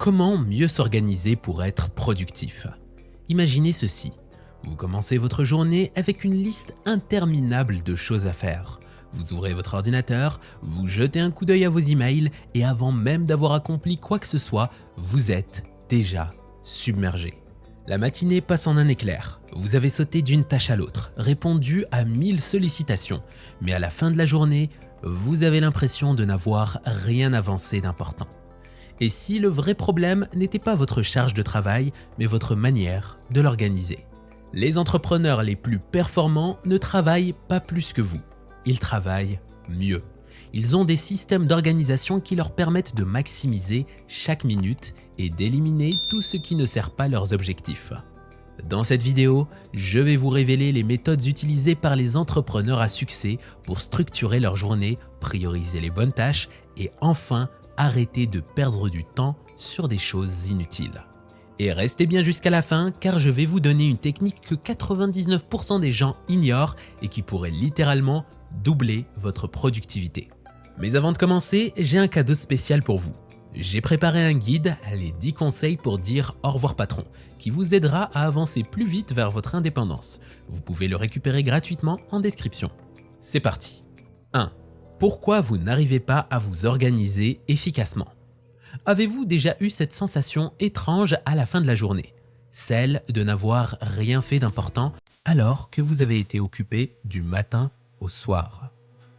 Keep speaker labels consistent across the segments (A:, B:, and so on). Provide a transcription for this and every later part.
A: Comment mieux s'organiser pour être productif? Imaginez ceci. Vous commencez votre journée avec une liste interminable de choses à faire. Vous ouvrez votre ordinateur, vous jetez un coup d'œil à vos emails et avant même d'avoir accompli quoi que ce soit, vous êtes déjà submergé. La matinée passe en un éclair. Vous avez sauté d'une tâche à l'autre, répondu à 1000 sollicitations, mais à la fin de la journée, vous avez l'impression de n'avoir rien avancé d'important. Et si le vrai problème n'était pas votre charge de travail, mais votre manière de l'organiser? Les entrepreneurs les plus performants ne travaillent pas plus que vous. Ils travaillent mieux. Ils ont des systèmes d'organisation qui leur permettent de maximiser chaque minute et d'éliminer tout ce qui ne sert pas leurs objectifs. Dans cette vidéo, je vais vous révéler les méthodes utilisées par les entrepreneurs à succès pour structurer leur journée, prioriser les bonnes tâches et enfin arrêter de perdre du temps sur des choses inutiles. Et restez bien jusqu'à la fin car je vais vous donner une technique que 99% des gens ignorent et qui pourrait littéralement doubler votre productivité. Mais avant de commencer, j'ai un cadeau spécial pour vous. J'ai préparé un guide, les 10 conseils pour dire au revoir patron, qui vous aidera à avancer plus vite vers votre indépendance. Vous pouvez le récupérer gratuitement en description. C'est parti. 1. Pourquoi vous n'arrivez pas à vous organiser efficacement? Avez-vous déjà eu cette sensation étrange à la fin de la journée? Celle de n'avoir rien fait d'important alors que vous avez été occupé du matin au soir.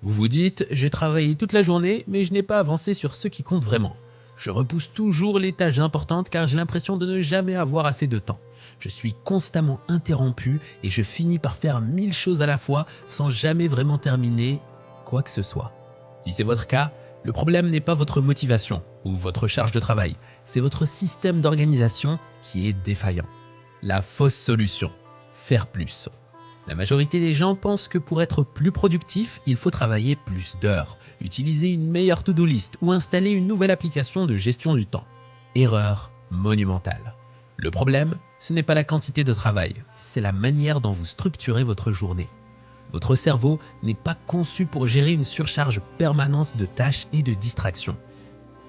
A: Vous vous dites, j'ai travaillé toute la journée mais je n'ai pas avancé sur ce qui compte vraiment. Je repousse toujours les tâches importantes car j'ai l'impression de ne jamais avoir assez de temps. Je suis constamment interrompu et je finis par faire 1000 choses à la fois sans jamais vraiment terminer quoi que ce soit. Si c'est votre cas, le problème n'est pas votre motivation ou votre charge de travail, c'est votre système d'organisation qui est défaillant. La fausse solution, faire plus. La majorité des gens pensent que pour être plus productif, il faut travailler plus d'heures, utiliser une meilleure to-do list ou installer une nouvelle application de gestion du temps. Erreur monumentale. Le problème, ce n'est pas la quantité de travail, c'est la manière dont vous structurez votre journée. Votre cerveau n'est pas conçu pour gérer une surcharge permanente de tâches et de distractions.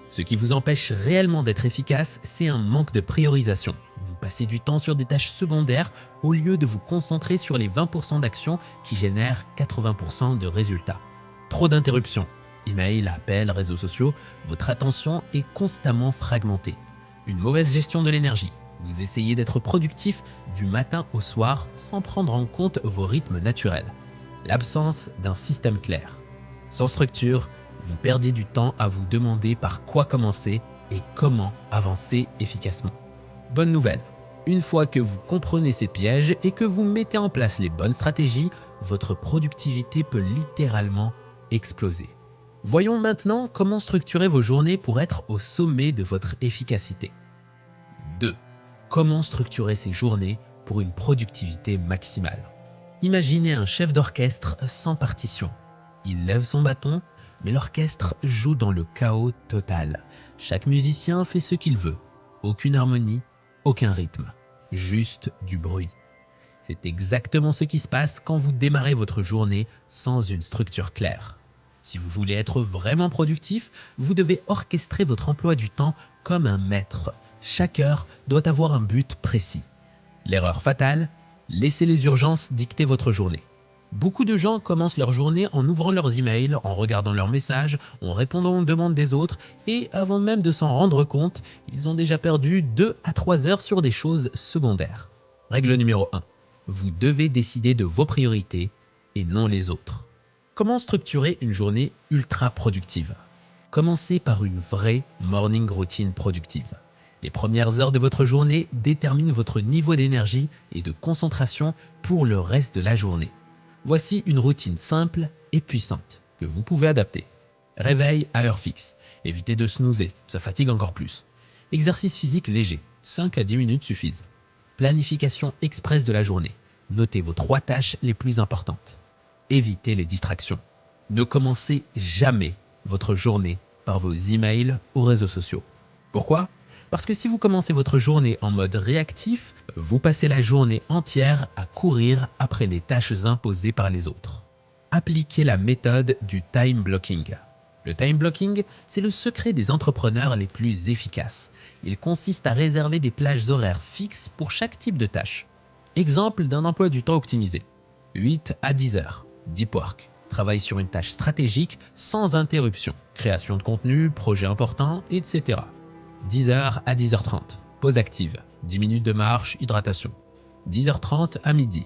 A: Ce qui vous empêche réellement d'être efficace, c'est un manque de priorisation. Vous passez du temps sur des tâches secondaires au lieu de vous concentrer sur les 20% d'actions qui génèrent 80% de résultats. Trop d'interruptions. Email, appels, réseaux sociaux, votre attention est constamment fragmentée. Une mauvaise gestion de l'énergie. Vous essayez d'être productif du matin au soir sans prendre en compte vos rythmes naturels. L'absence d'un système clair. Sans structure, vous perdez du temps à vous demander par quoi commencer et comment avancer efficacement. Bonne nouvelle, une fois que vous comprenez ces pièges et que vous mettez en place les bonnes stratégies, votre productivité peut littéralement exploser. Voyons maintenant comment structurer vos journées pour être au sommet de votre efficacité. 2. Comment structurer ces journées pour une productivité maximale? Imaginez un chef d'orchestre sans partition. Il lève son bâton, mais l'orchestre joue dans le chaos total. Chaque musicien fait ce qu'il veut. Aucune harmonie, aucun rythme, juste du bruit. C'est exactement ce qui se passe quand vous démarrez votre journée sans une structure claire. Si vous voulez être vraiment productif, vous devez orchestrer votre emploi du temps comme un maître. Chaque heure doit avoir un but précis. L'erreur fatale, laissez les urgences dicter votre journée. Beaucoup de gens commencent leur journée en ouvrant leurs emails, en regardant leurs messages, en répondant aux demandes des autres et avant même de s'en rendre compte, ils ont déjà perdu 2 à 3 heures sur des choses secondaires. Règle numéro 1. Vous devez décider de vos priorités et non les autres. Comment structurer une journée ultra productive? Commencez par une vraie morning routine productive. Les premières heures de votre journée déterminent votre niveau d'énergie et de concentration pour le reste de la journée. Voici une routine simple et puissante que vous pouvez adapter. Réveil à heure fixe. Évitez de snoozer, ça fatigue encore plus. Exercice physique léger, 5 à 10 minutes suffisent. Planification express de la journée. Notez vos 3 tâches les plus importantes. Évitez les distractions. Ne commencez jamais votre journée par vos emails ou réseaux sociaux. Pourquoi? Parce que si vous commencez votre journée en mode réactif, vous passez la journée entière à courir après les tâches imposées par les autres. Appliquez la méthode du time blocking. Le time blocking, c'est le secret des entrepreneurs les plus efficaces. Il consiste à réserver des plages horaires fixes pour chaque type de tâche. Exemple d'un emploi du temps optimisé. 8 à 10 heures, deep work. Travaille sur une tâche stratégique sans interruption. Création de contenu, projet important, etc. 10h à 10h30, pause active. 10 minutes de marche, hydratation. 10h30 à midi.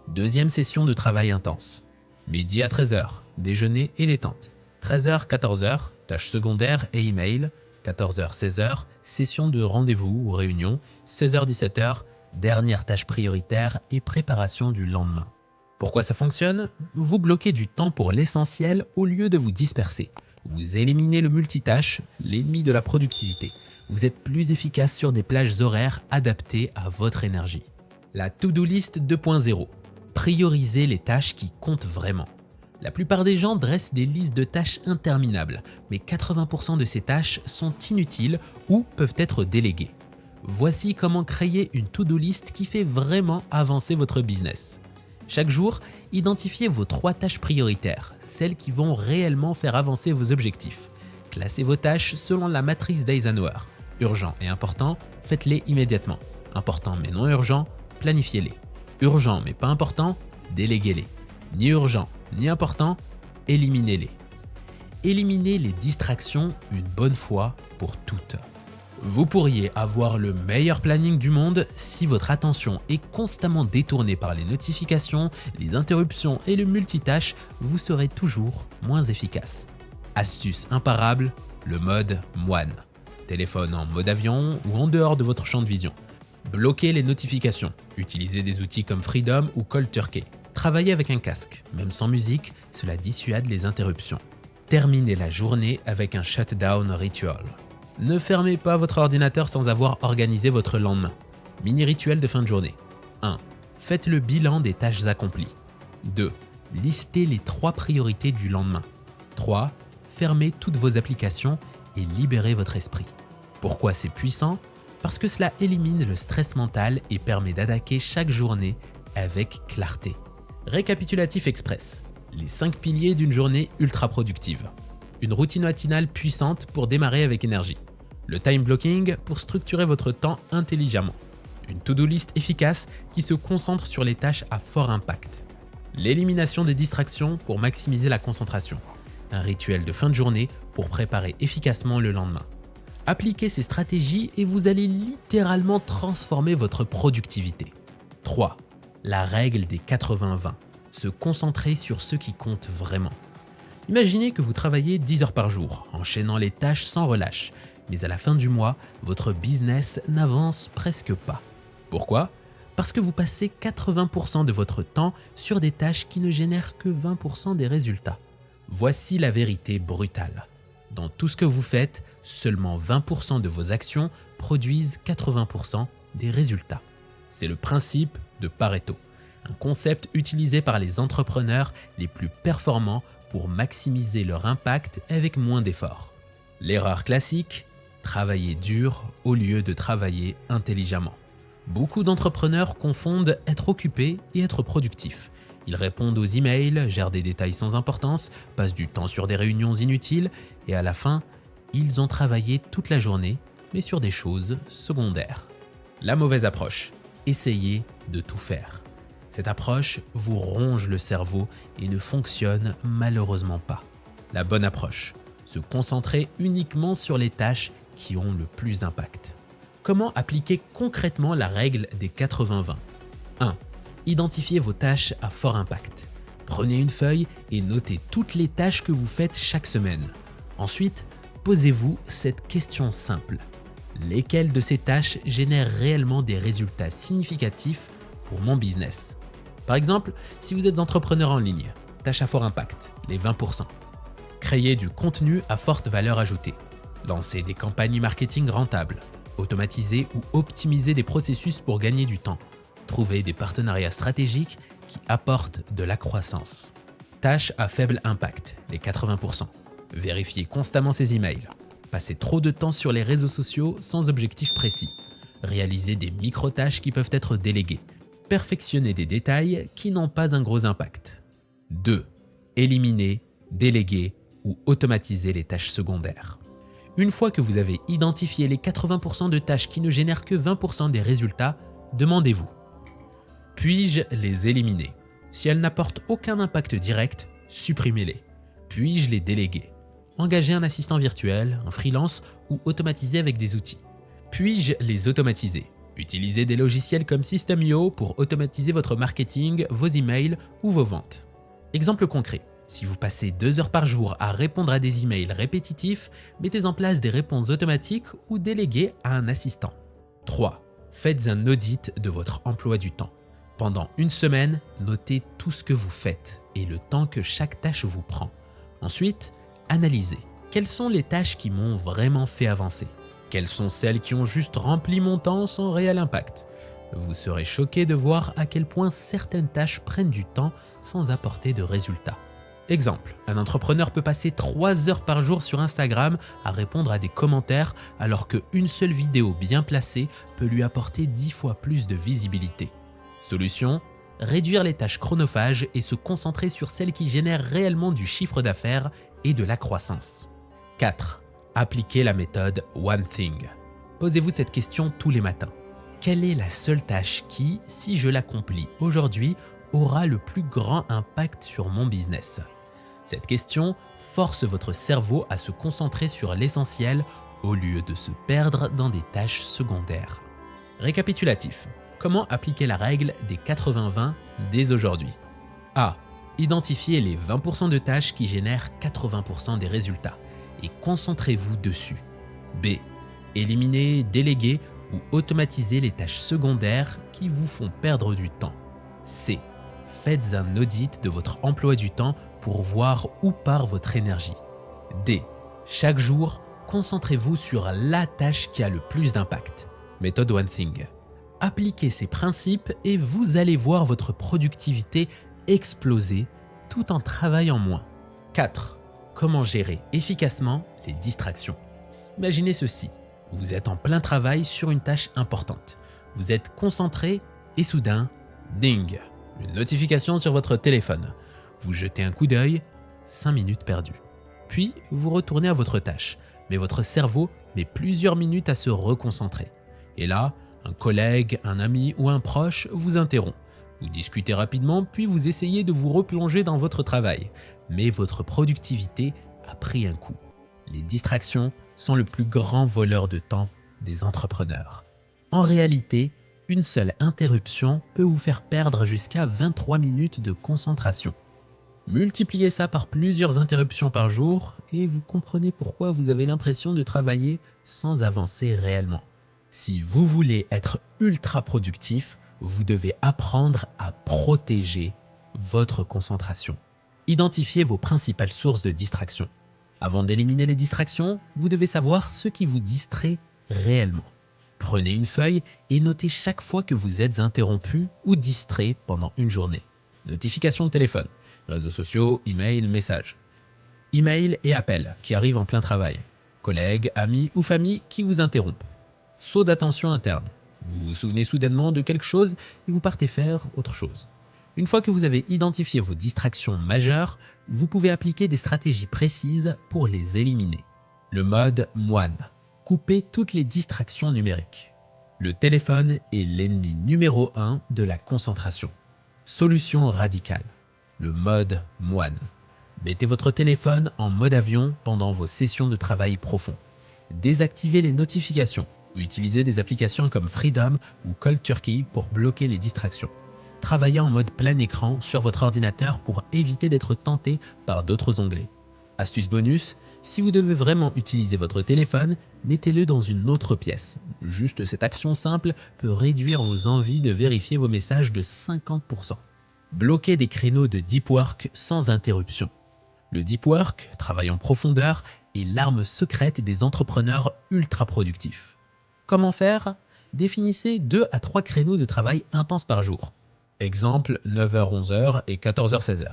A: Deuxième session de travail intense. Midi à 13h, déjeuner et détente. 13h-14h, tâches secondaires et email. 14h-16h, session de rendez-vous ou réunion. 16h-17h, dernière tâche prioritaire et préparation du lendemain. Pourquoi ça fonctionne? Vous bloquez du temps pour l'essentiel au lieu de vous disperser. Vous éliminez le multitâche, l'ennemi de la productivité. Vous êtes plus efficace sur des plages horaires adaptées à votre énergie. La To-Do List 2.0. Priorisez les tâches qui comptent vraiment. La plupart des gens dressent des listes de tâches interminables, mais 80% de ces tâches sont inutiles ou peuvent être déléguées. Voici comment créer une To-Do List qui fait vraiment avancer votre business. Chaque jour, identifiez vos 3 tâches prioritaires, celles qui vont réellement faire avancer vos objectifs. Classez vos tâches selon la matrice d'Eisenhower. Urgent et important, faites-les immédiatement. Important mais non urgent, planifiez-les. Urgent mais pas important, déléguez-les. Ni urgent ni important, éliminez-les. Éliminez les distractions une bonne fois pour toutes. Vous pourriez avoir le meilleur planning du monde si votre attention est constamment détournée par les notifications, les interruptions et le multitâche, vous serez toujours moins efficace. Astuce imparable, le mode moine. Téléphone en mode avion ou en dehors de votre champ de vision. Bloquez les notifications. Utilisez des outils comme Freedom ou Cold Turkey. Travaillez avec un casque. Même sans musique, cela dissuade les interruptions. Terminez la journée avec un shutdown ritual. Ne fermez pas votre ordinateur sans avoir organisé votre lendemain. Mini rituel de fin de journée. 1. Faites le bilan des tâches accomplies. 2. Listez les 3 priorités du lendemain. 3. Fermez toutes vos applications et libérez votre esprit. Pourquoi c'est puissant? Parce que cela élimine le stress mental et permet d'attaquer chaque journée avec clarté. Récapitulatif express. Les 5 piliers d'une journée ultra productive. Une routine matinale puissante pour démarrer avec énergie. Le time blocking pour structurer votre temps intelligemment. Une to-do list efficace qui se concentre sur les tâches à fort impact. L'élimination des distractions pour maximiser la concentration. Un rituel de fin de journée pour préparer efficacement le lendemain. Appliquez ces stratégies et vous allez littéralement transformer votre productivité. 3. La règle des 80-20. Se concentrer sur ce qui compte vraiment. Imaginez que vous travaillez 10 heures par jour, enchaînant les tâches sans relâche, mais à la fin du mois, votre business n'avance presque pas. Pourquoi? Parce que vous passez 80% de votre temps sur des tâches qui ne génèrent que 20% des résultats. Voici la vérité brutale. Dans tout ce que vous faites, seulement 20% de vos actions produisent 80% des résultats. C'est le principe de Pareto, un concept utilisé par les entrepreneurs les plus performants pour maximiser leur impact avec moins d'efforts. L'erreur classique, travailler dur au lieu de travailler intelligemment. Beaucoup d'entrepreneurs confondent être occupé et être productif. Ils répondent aux emails, gèrent des détails sans importance, passent du temps sur des réunions inutiles et à la fin, ils ont travaillé toute la journée, mais sur des choses secondaires. La mauvaise approche, essayez de tout faire. Cette approche vous ronge le cerveau et ne fonctionne malheureusement pas. La bonne approche, se concentrer uniquement sur les tâches qui ont le plus d'impact. Comment appliquer concrètement la règle des 80-20? 1. Identifiez vos tâches à fort impact. Prenez une feuille et notez toutes les tâches que vous faites chaque semaine. Ensuite, posez-vous cette question simple. Lesquelles de ces tâches génèrent réellement des résultats significatifs pour mon business? Par exemple, si vous êtes entrepreneur en ligne, tâche à fort impact, les 20%. Créer du contenu à forte valeur ajoutée. Lancer des campagnes marketing rentables. Automatiser ou optimiser des processus pour gagner du temps. Trouver des partenariats stratégiques qui apportent de la croissance. Tâches à faible impact, les 80%. Vérifiez constamment ses emails. Passez trop de temps sur les réseaux sociaux sans objectif précis. Réalisez des micro-tâches qui peuvent être déléguées. Perfectionnez des détails qui n'ont pas un gros impact. 2. Éliminer, déléguer, ou automatiser les tâches secondaires. Une fois que vous avez identifié les 80% de tâches qui ne génèrent que 20% des résultats, demandez-vous: puis-je les éliminer? Si elles n'apportent aucun impact direct, supprimez-les. Puis-je les déléguer? Engager un assistant virtuel, un freelance ou automatiser avec des outils. Puis-je les automatiser? Utilisez des logiciels comme System.io pour automatiser votre marketing, vos emails ou vos ventes. Exemple concret, si vous passez 2 heures par jour à répondre à des emails répétitifs, mettez en place des réponses automatiques ou déléguez à un assistant. 3. Faites un audit de votre emploi du temps. Pendant une semaine, notez tout ce que vous faites et le temps que chaque tâche vous prend. Ensuite, analysez. Quelles sont les tâches qui m'ont vraiment fait avancer? Quelles sont celles qui ont juste rempli mon temps sans réel impact? Vous serez choqué de voir à quel point certaines tâches prennent du temps sans apporter de résultats. Exemple, un entrepreneur peut passer 3 heures par jour sur Instagram à répondre à des commentaires alors qu'une seule vidéo bien placée peut lui apporter 10 fois plus de visibilité. Solution: réduire les tâches chronophages et se concentrer sur celles qui génèrent réellement du chiffre d'affaires et de la croissance. 4. Appliquez la méthode One Thing. Posez-vous cette question tous les matins. Quelle est la seule tâche qui, si je l'accomplis aujourd'hui, aura le plus grand impact sur mon business? Cette question force votre cerveau à se concentrer sur l'essentiel au lieu de se perdre dans des tâches secondaires. Récapitulatif. Comment appliquer la règle des 80-20 dès aujourd'hui? A. Identifiez les 20% de tâches qui génèrent 80% des résultats et concentrez-vous dessus. B. Éliminez, déléguez ou automatisez les tâches secondaires qui vous font perdre du temps. C. Faites un audit de votre emploi du temps pour voir où part votre énergie. D. Chaque jour, concentrez-vous sur la tâche qui a le plus d'impact. Méthode One Thing. Appliquez ces principes et vous allez voir votre productivité exploser tout en travaillant moins. 4. Comment gérer efficacement les distractions? Imaginez ceci. Vous êtes en plein travail sur une tâche importante. Vous êtes concentré et soudain, ding, une notification sur votre téléphone. Vous jetez un coup d'œil, 5 minutes perdues. Puis, vous retournez à votre tâche, mais votre cerveau met plusieurs minutes à se reconcentrer. Et là, un collègue, un ami ou un proche vous interrompt. Vous discutez rapidement, puis vous essayez de vous replonger dans votre travail. Mais votre productivité a pris un coup. Les distractions sont le plus grand voleur de temps des entrepreneurs. En réalité, une seule interruption peut vous faire perdre jusqu'à 23 minutes de concentration. Multipliez ça par plusieurs interruptions par jour et vous comprenez pourquoi vous avez l'impression de travailler sans avancer réellement. Si vous voulez être ultra productif, vous devez apprendre à protéger votre concentration. Identifiez vos principales sources de distraction. Avant d'éliminer les distractions, vous devez savoir ce qui vous distrait réellement. Prenez une feuille et notez chaque fois que vous êtes interrompu ou distrait pendant une journée. Notification de téléphone, réseaux sociaux, email, messages. Email et appels qui arrivent en plein travail. Collègues, amis ou famille qui vous interrompent. Saut d'attention interne. Vous vous souvenez soudainement de quelque chose et vous partez faire autre chose. Une fois que vous avez identifié vos distractions majeures, vous pouvez appliquer des stratégies précises pour les éliminer. Le mode moine. Coupez toutes les distractions numériques. Le téléphone est l'ennemi numéro 1 de la concentration. Solution radicale. Le mode moine. Mettez votre téléphone en mode avion pendant vos sessions de travail profond. Désactivez les notifications. Utilisez des applications comme Freedom ou Cold Turkey pour bloquer les distractions. Travaillez en mode plein écran sur votre ordinateur pour éviter d'être tenté par d'autres onglets. Astuce bonus, si vous devez vraiment utiliser votre téléphone, mettez-le dans une autre pièce. Juste cette action simple peut réduire vos envies de vérifier vos messages de 50%. Bloquez des créneaux de deep work sans interruption. Le deep work, travail en profondeur, est l'arme secrète des entrepreneurs ultra productifs. Comment faire? Définissez 2 à 3 créneaux de travail intenses par jour. Exemple 9h-11h et 14h-16h.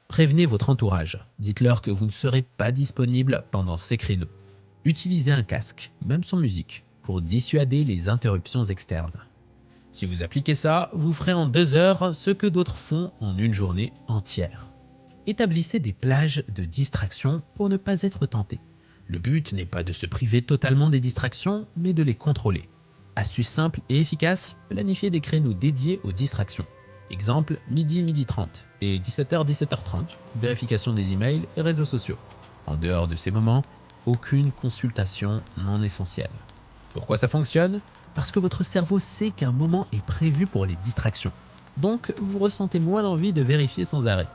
A: Prévenez votre entourage. Dites-leur que vous ne serez pas disponible pendant ces créneaux. Utilisez un casque, même sans musique, pour dissuader les interruptions externes. Si vous appliquez ça, vous ferez en 2 heures ce que d'autres font en une journée entière. Établissez des plages de distraction pour ne pas être tenté. Le but n'est pas de se priver totalement des distractions, mais de les contrôler. Astuce simple et efficace, planifiez des créneaux dédiés aux distractions. Exemple, midi, midi 30 et 17h, 17h30, vérification des emails et réseaux sociaux. En dehors de ces moments, aucune consultation non essentielle. Pourquoi ça fonctionne? Parce que votre cerveau sait qu'un moment est prévu pour les distractions. Donc, vous ressentez moins l'envie de vérifier sans arrêt.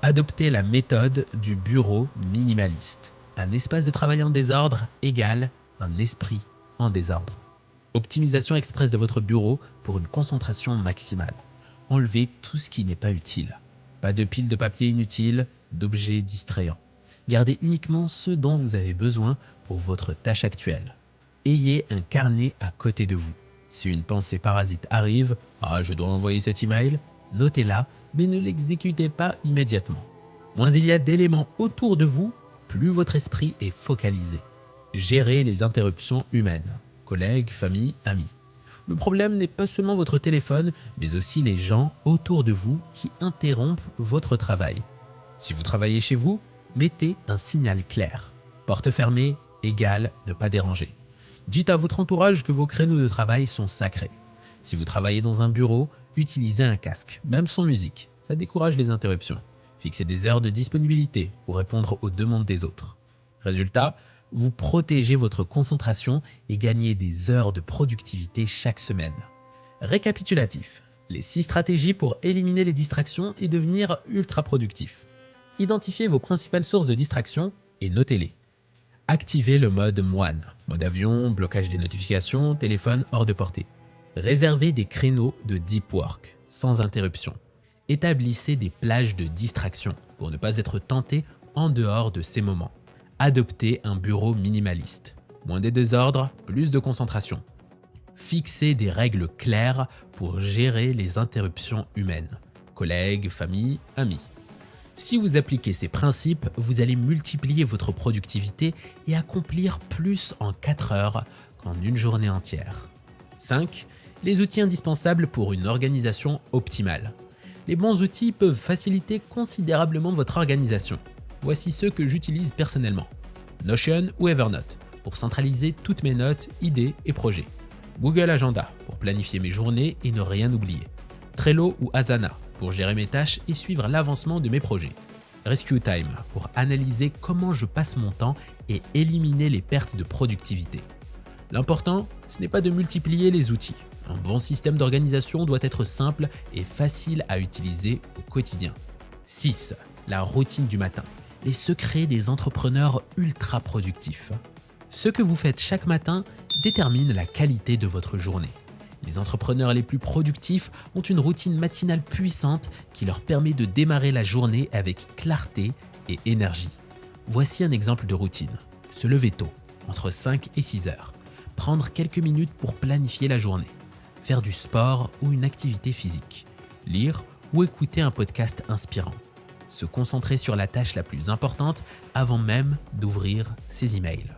A: Adoptez la méthode du bureau minimaliste. Un espace de travail en désordre égale un esprit en désordre. Optimisation express de votre bureau pour une concentration maximale. Enlevez tout ce qui n'est pas utile. Pas de piles de papier inutiles, d'objets distrayants. Gardez uniquement ce dont vous avez besoin pour votre tâche actuelle. Ayez un carnet à côté de vous. Si une pensée parasite arrive, « Ah, je dois envoyer cet email », notez-la, mais ne l'exécutez pas immédiatement. Moins il y a d'éléments autour de vous, plus votre esprit est focalisé. Gérez les interruptions humaines. Collègues, famille, amis. Le problème n'est pas seulement votre téléphone, mais aussi les gens autour de vous qui interrompent votre travail. Si vous travaillez chez vous, mettez un signal clair. Porte fermée égale ne pas déranger. Dites à votre entourage que vos créneaux de travail sont sacrés. Si vous travaillez dans un bureau, utilisez un casque, même sans musique. Ça décourage les interruptions. Fixez des heures de disponibilité pour répondre aux demandes des autres. Résultat, vous protégez votre concentration et gagnez des heures de productivité chaque semaine. Récapitulatif. Les 6 stratégies pour éliminer les distractions et devenir ultra productif. Identifiez vos principales sources de distraction et notez-les. Activez le mode moine, mode avion, blocage des notifications, téléphone hors de portée. Réservez des créneaux de deep work, sans interruption. Établissez des plages de distraction pour ne pas être tenté en dehors de ces moments. Adoptez un bureau minimaliste. Moins de désordre, plus de concentration. Fixez des règles claires pour gérer les interruptions humaines. Collègues, famille, amis. Si vous appliquez ces principes, vous allez multiplier votre productivité et accomplir plus en 4 heures qu'en une journée entière. 5. Les outils indispensables pour une organisation optimale. Les bons outils peuvent faciliter considérablement votre organisation. Voici ceux que j'utilise personnellement. Notion ou Evernote pour centraliser toutes mes notes, idées et projets. Google Agenda pour planifier mes journées et ne rien oublier. Trello ou Asana pour gérer mes tâches et suivre l'avancement de mes projets. Rescue Time pour analyser comment je passe mon temps et éliminer les pertes de productivité. L'important, ce n'est pas de multiplier les outils. Un bon système d'organisation doit être simple et facile à utiliser au quotidien. 6. La routine du matin. Les secrets des entrepreneurs ultra productifs. Ce que vous faites chaque matin détermine la qualité de votre journée. Les entrepreneurs les plus productifs ont une routine matinale puissante qui leur permet de démarrer la journée avec clarté et énergie. Voici un exemple de routine. Se lever tôt, entre 5 et 6 heures. Prendre quelques minutes pour planifier la journée. Faire du sport ou une activité physique. Lire ou écouter un podcast inspirant. Se concentrer sur la tâche la plus importante avant même d'ouvrir ses emails.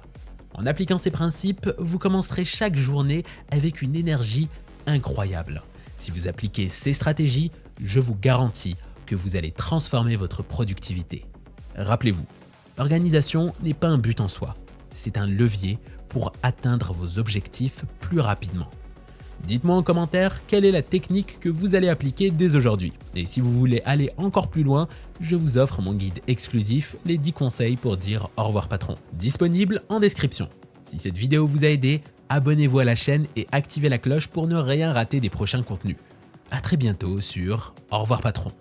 A: En appliquant ces principes, vous commencerez chaque journée avec une énergie incroyable. Si vous appliquez ces stratégies, je vous garantis que vous allez transformer votre productivité. Rappelez-vous, l'organisation n'est pas un but en soi, c'est un levier pour atteindre vos objectifs plus rapidement. Dites-moi en commentaire quelle est la technique que vous allez appliquer dès aujourd'hui. Et si vous voulez aller encore plus loin, je vous offre mon guide exclusif, les 10 conseils pour dire au revoir patron, disponible en description. Si cette vidéo vous a aidé, abonnez-vous à la chaîne et activez la cloche pour ne rien rater des prochains contenus. À très bientôt sur Au revoir patron.